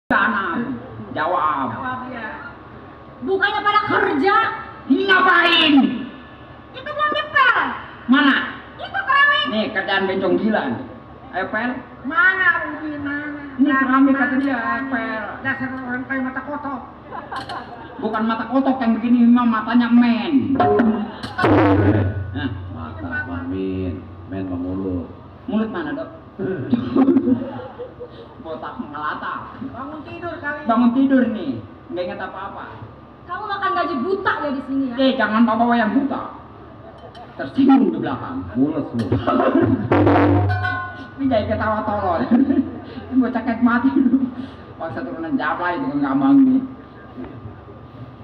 Sana, jawab. Jawab ya. Bukannya pada kerja? Ngapain? Itu belum dipel. Mana? Itu keramik. Nih kerjaan bencong gila nih. Ayo pel. Mana Udin mana? Ini keramik kata dia, pel. Dasar orang kayak mata kotok. Bukan mata kotok yang begini, memang matanya men. Nah, Mata mamin, men memulut. mulut mana dok? Botak ngelata. Bangun tidur kali. Bangun tidur nih, nggak ingat apa-apa. Kamu makan gaji buta ya di sini ya? Jangan bawa yang buta. Tersinggung di belakang. Mules lu. Ini jadi ketawa tolol. Ini bocah kayak mati. Paksa turunan Java itu kan ngambang nih.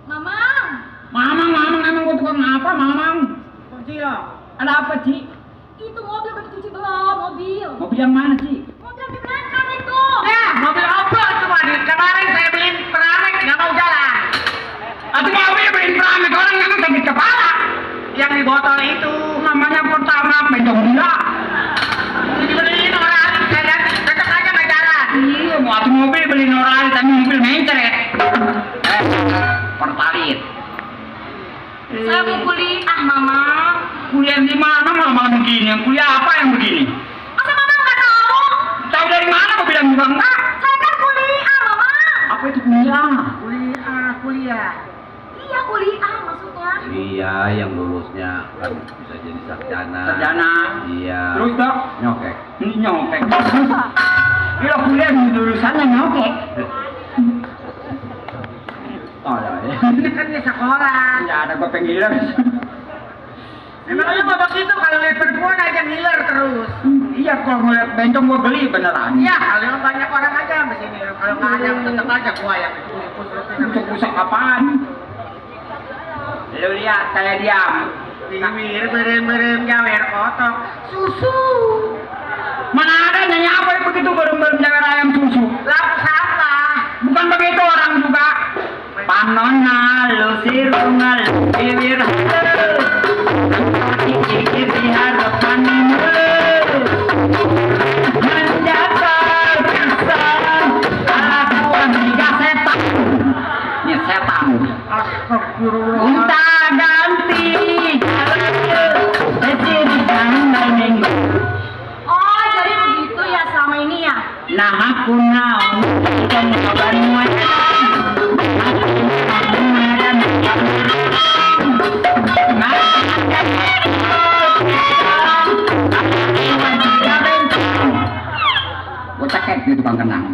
Mamang. Mamang, emang gua tukang apa, Mamang? Kunci lo. Ada apa, Ci? Itu mobil udah dicuci belum? Mobil. Mobil yang mana, Ci? Mobil di belakang itu. Mobil apa cuma di kemarin saya beliin keramik nggak mau jalan. Atau mobil beliin keramik, orang yang sakit kepala. Yang di botol itu Namanya pertama bencong gila. dibeliin orang saya tetap aja nggak jalan. Iya, mau atuh mobil beliin orang, tapi mobil mencret. Pertalit. Saya mau kuliah, Mamang. Kuliah di mana, Mamang begini? Yang kuliah apa yang begini? Masa Mamang nggak tahu? Tahu dari mana? Kau bilang juga enggak. Saya kan kuliah, Mamang. Apa itu kuliah? Kuliah. Iya kuliah maksudnya. Iya, yang lulusnya kan bisa jadi sarjana. Sarjana. Iya. Terus dok? Nyokek. Ini nyokek. Kalau kuliah di jurusannya nyokek. Oh ya. Ini kan di sekolah. Ya ada gue penggilan. Emang lu mau begitu kalau lihat perempuan aja ngiler terus. Iya kalau ngeliat bencong gue geli beneran. Iya, kalau banyak orang aja di sini. Kalau nggak ada tetap aja gua yang Usuk-usuk apaan? Lu lihat kayak diam. Tiwir berem jawer kotok susu. Mana ada nyanyi apa yang begitu berem-berem jawer ayam susu? Lampu sampah. Bukan begitu orang juga. Panona lu sirunga lu tiwir dikit di hadapan menjaga kesan kelakuan tiga setan. Ini setan. Astagfirullah. Unta ganti kecil jangan minggu. Oh jadi begitu ya selama ini ya? Nah aku naon dan kabar muatan. Gue cekek di tukang kenang.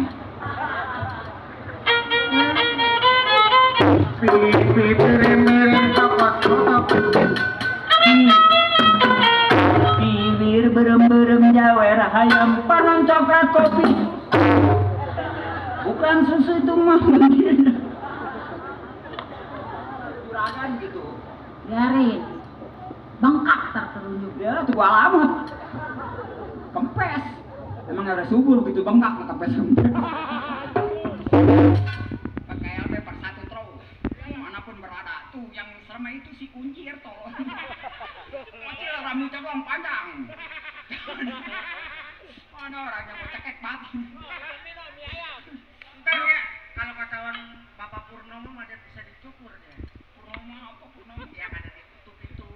Pipi berem kotok. Bibir berem-berem jawer ayam panon coklat kopi. Bukan susu itu mah. Juragan gitu. Biarin. Bengkak tertelunjuk. Ya tua alamat. Kempes. Emang ada subur gitu bengkak kempes. Pakai LP per satu terus. Manapun berada. Tuh yang serem itu si kuncir toh. Kecil rambutnya doang panjang. Ada orang yang mau cekek mati. Ntar ya, kalau katawan Bapak Purnomo ada bisa dicukur deh. Purnomo apa Purnomo? Yang ada di kutub itu.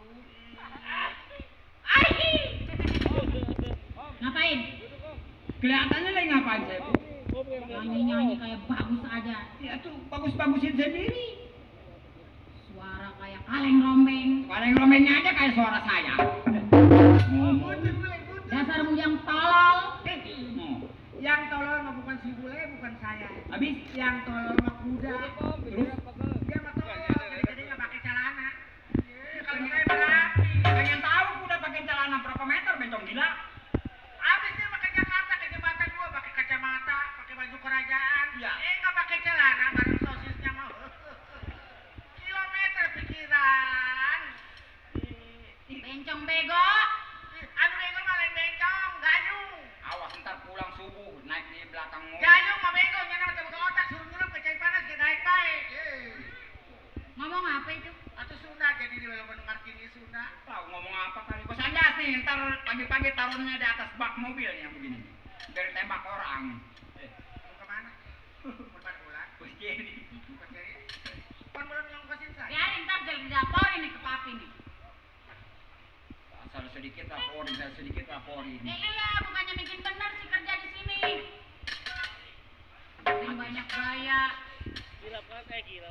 Ngapain? Kelihatannya lagi ngapain saya bu? Nyanyi-nyanyi kayak bagus aja. Ya tuh bagus-bagusin sendiri. Suara kayak kaleng rombeng. Kalau yang rombengnya aja kayak suara saya. Dasarmu yang tolol. Yang tolol mah bukan si bule, bukan saya. Habis Yang tolol mah kuda. terus Dia mah tolol, jadi nggak pakai celana. Kalau saya merapi. pengen tahu udah pakai celana berapa meter bencong gila? Habis dia pakai Jakarta ke jembatan gua pakai kacamata, pakai baju kerajaan. Iya. Nggak pakai celana, bareng sosisnya mah. Kilometer pikiran. Bencong bego. Anu bego mah lain bencong, gayung. Awas ntar pulang subuh naik di belakang mobil. Gayung mah bego, nyana mah buka otak suruh nyurup ke cai panas ke naik baik. Ngomong apa itu? Atau Sunda jadi di belakang ngartini Sunda. Tahu ngomong apa kali? Bos Anjas nih ntar pagi-pagi taruhnya di atas bak mobilnya begini. Dari tembak orang. Mau kemana? Mau sedikit laporin, saya sedikit laporin. Iya, bukannya bikin bener sih kerja di sini. Bikin banyak gaya. Gila banget, gila.